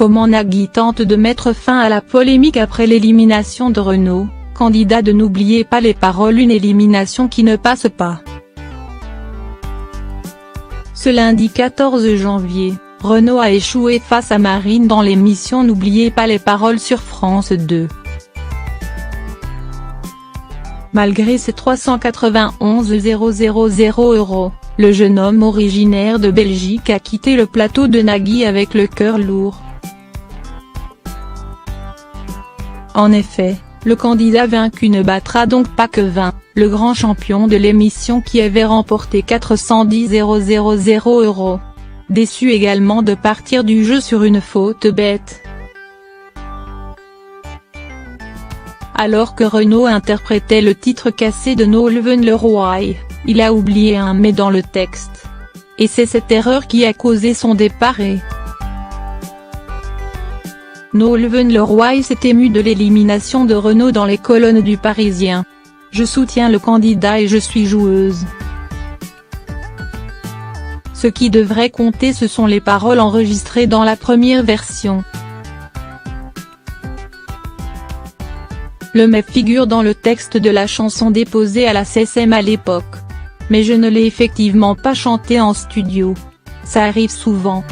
Comment Nagui tente de mettre fin à la polémique après l'élimination de Renaud, candidat de N'oubliez pas les paroles, une élimination qui ne passe pas. Ce lundi 14 janvier, Renaud a échoué face à Marine dans l'émission N'oubliez pas les paroles sur France 2. Malgré ses 391 000 €, le jeune homme originaire de Belgique a quitté le plateau de Nagui avec le cœur lourd. En effet, le candidat vaincu ne battra donc pas que 20, le grand champion de l'émission qui avait remporté 410 000 €. Déçu également de partir du jeu sur une faute bête. Alors que Renaud interprétait le titre cassé de No Leven le Roi, il a oublié un mais dans le texte. Et c'est cette erreur qui a causé son départ et No Leven le Roi s'est ému de l'élimination de Renaud dans les colonnes du Parisien. Je soutiens le candidat et je suis joueuse. Ce qui devrait compter, ce sont les paroles enregistrées dans la première version. Le mais figure dans le texte de la chanson déposée à la SACEM à l'époque. Mais je ne l'ai effectivement pas chanté en studio. Ça arrive souvent.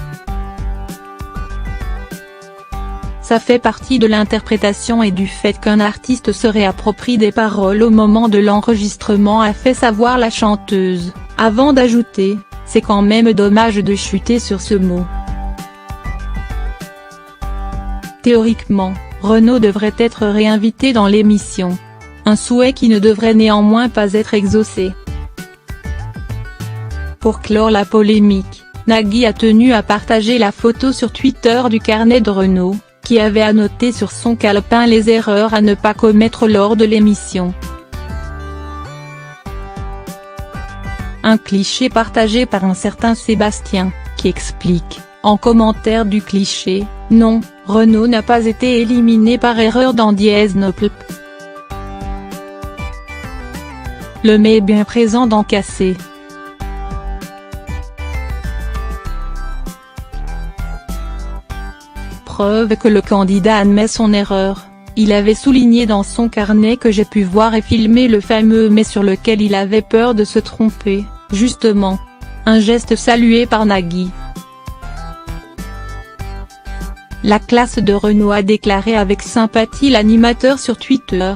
Ça fait partie de l'interprétation et du fait qu'un artiste se réapproprie des paroles au moment de l'enregistrement, a fait savoir la chanteuse, avant d'ajouter, c'est quand même dommage de chuter sur ce mot. Théoriquement, Renaud devrait être réinvité dans l'émission. Un souhait qui ne devrait néanmoins pas être exaucé. Pour clore la polémique, Nagui a tenu à partager la photo sur Twitter du carnet de Renaud, qui avait annoté sur son calepin les erreurs à ne pas commettre lors de l'émission. Un cliché partagé par un certain Sébastien, qui explique, en commentaire du cliché, « Non, Renaud n'a pas été éliminé par erreur dans Dièse Nople. Le mais est bien présent dans Cassé. » Preuve que le candidat admet son erreur. Il avait souligné dans son carnet que j'ai pu voir et filmer le fameux mais sur lequel il avait peur de se tromper, justement. Un geste salué par Nagui. La classe de Renaud, a déclaré avec sympathie l'animateur sur Twitter.